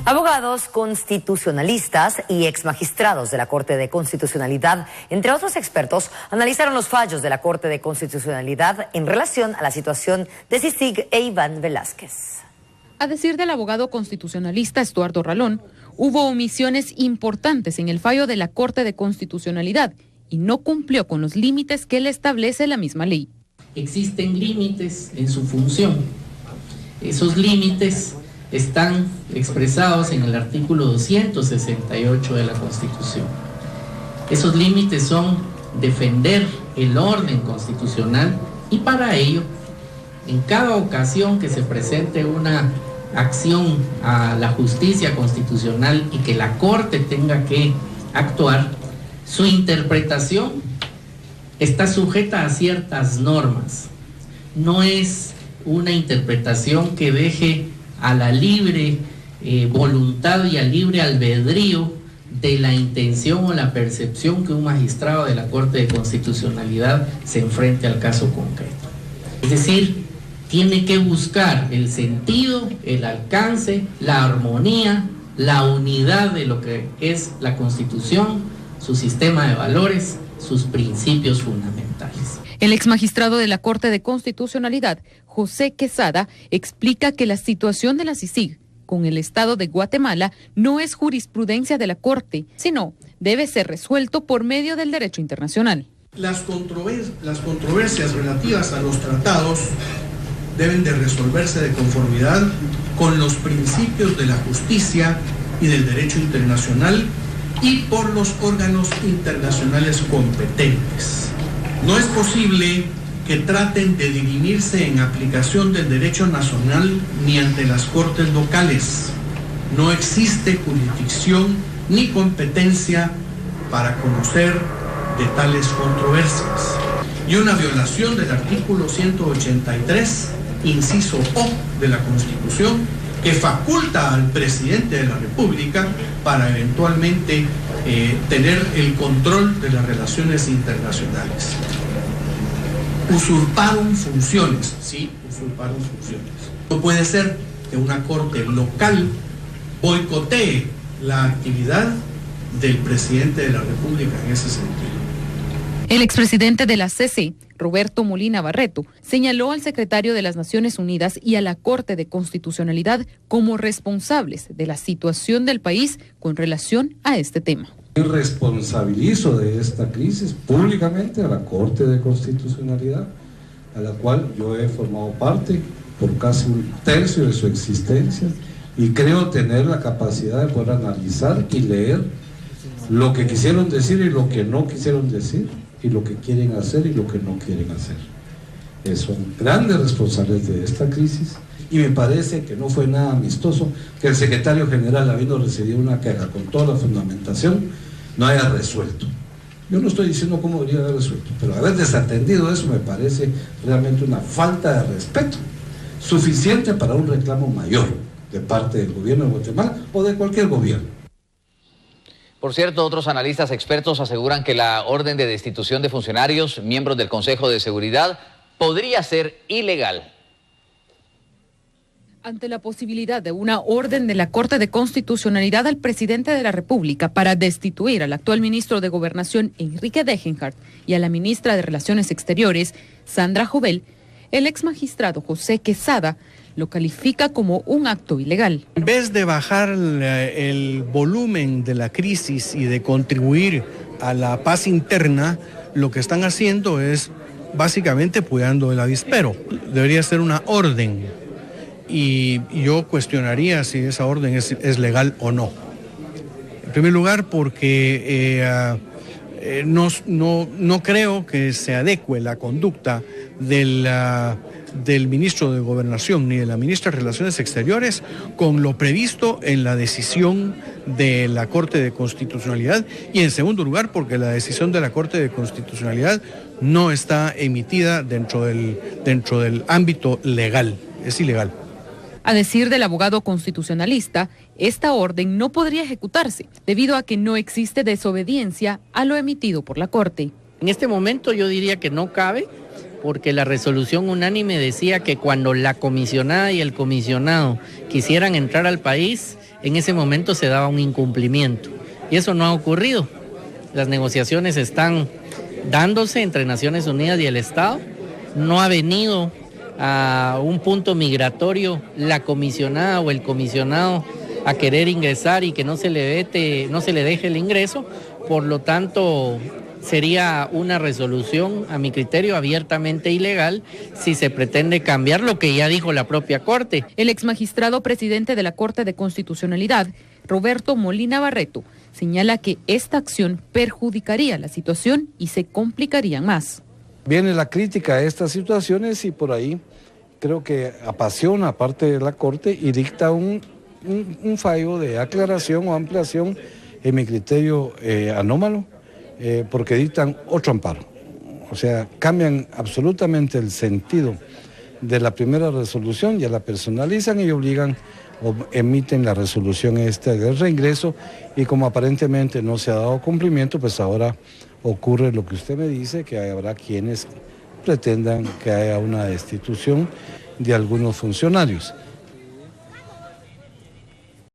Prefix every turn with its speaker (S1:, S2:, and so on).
S1: Abogados constitucionalistas y exmagistrados de la Corte de Constitucionalidad, entre otros expertos, analizaron los fallos de la Corte de Constitucionalidad en relación a la situación de CICIG e Iván Velázquez.
S2: A decir del abogado constitucionalista Estuardo Ralón, hubo omisiones importantes en el fallo de la Corte de Constitucionalidad y no cumplió con los límites que le establece la misma ley.
S3: Existen límites en su función. Esos límites están expresados en el artículo 268 de la Constitución. Esos límites son defender el orden constitucional y para ello, en cada ocasión que se presente una acción a la justicia constitucional y que la Corte tenga que actuar, su interpretación está sujeta a ciertas normas. No es una interpretación que deje a la libre voluntad y al libre albedrío de la intención o la percepción que un magistrado de la Corte de Constitucionalidad se enfrente al caso concreto. Es decir, tiene que buscar el sentido, el alcance, la armonía, la unidad de lo que es la Constitución, su sistema de valores, sus principios fundamentales.
S2: El exmagistrado de la Corte de Constitucionalidad, José Quesada, explica que la situación de la CICIG con el Estado de Guatemala no es jurisprudencia de la Corte, sino debe ser resuelto por medio del derecho internacional.
S4: Las controversias relativas a los tratados deben de resolverse de conformidad con los principios de la justicia y del derecho internacional y por los órganos internacionales competentes. No es posible que traten de dirimirse en aplicación del derecho nacional ni ante las cortes locales. No existe jurisdicción ni competencia para conocer de tales controversias. Y una violación del artículo 183, inciso O de la Constitución, que faculta al presidente de la República para eventualmente tener el control de las relaciones internacionales. Usurparon funciones, sí, usurparon funciones. No puede ser que una corte local boicotee la actividad del presidente de la República en ese sentido.
S2: El expresidente de la CC, Roberto Molina Barreto, señaló al secretario de las Naciones Unidas y a la Corte de Constitucionalidad como responsables de la situación del país con relación a este tema.
S5: Responsabilizo de esta crisis públicamente a la Corte de Constitucionalidad, a la cual yo he formado parte por casi un tercio de su existencia y creo tener la capacidad de poder analizar y leer lo que quisieron decir y lo que no quisieron decir, y lo que quieren hacer y lo que no quieren hacer. Son grandes responsables de esta crisis y me parece que no fue nada amistoso que el secretario general, habiendo recibido una queja con toda la fundamentación, no haya resuelto. Yo no estoy diciendo cómo debería haber resuelto, pero haber desatendido eso me parece realmente una falta de respeto suficiente para un reclamo mayor de parte del gobierno de Guatemala o de cualquier gobierno.
S6: Por cierto, otros analistas expertos aseguran que la orden de destitución de funcionarios, miembros del Consejo de Seguridad, podría ser ilegal.
S2: Ante la posibilidad de una orden de la Corte de Constitucionalidad al presidente de la República para destituir al actual ministro de Gobernación, Enrique Degenhardt, y a la ministra de Relaciones Exteriores, Sandra Jovel, el exmagistrado José Quesada lo califica como un acto ilegal.
S7: En vez de bajar el volumen de la crisis y de contribuir a la paz interna, lo que están haciendo es básicamente apoyando el avispero. Debería ser una orden y yo cuestionaría si esa orden es legal o no. En primer lugar, porque no creo que se adecue la conducta del ministro de Gobernación ni de la ministra de Relaciones Exteriores con lo previsto en la decisión de la Corte de Constitucionalidad, y en segundo lugar porque la decisión de la Corte de Constitucionalidad no está emitida dentro del ámbito legal, es ilegal.
S2: A decir del abogado constitucionalista, esta orden no podría ejecutarse debido a que no existe desobediencia a lo emitido por la Corte.
S3: En este momento yo diría que no cabe porque la resolución unánime decía que cuando la comisionada y el comisionado quisieran entrar al país, en ese momento se daba un incumplimiento. Y eso no ha ocurrido. Las negociaciones están dándose entre Naciones Unidas y el Estado. No ha venido a un punto migratorio la comisionada o el comisionado a querer ingresar y que no se le deje el ingreso. Por lo tanto, sería una resolución, a mi criterio, abiertamente ilegal si se pretende cambiar lo que ya dijo la propia Corte.
S2: El exmagistrado presidente de la Corte de Constitucionalidad, Roberto Molina Barreto, señala que esta acción perjudicaría la situación y se complicarían más.
S5: Viene la crítica a estas situaciones y por ahí creo que apasiona parte de la Corte y dicta un fallo de aclaración o ampliación, en mi criterio anómalo, porque dictan otro amparo. O sea, cambian absolutamente el sentido de la primera resolución, ya la personalizan y obligan o emiten la resolución del reingreso, y como aparentemente no se ha dado cumplimiento, pues ahora ocurre lo que usted me dice, que habrá quienes pretendan que haya una destitución de algunos funcionarios.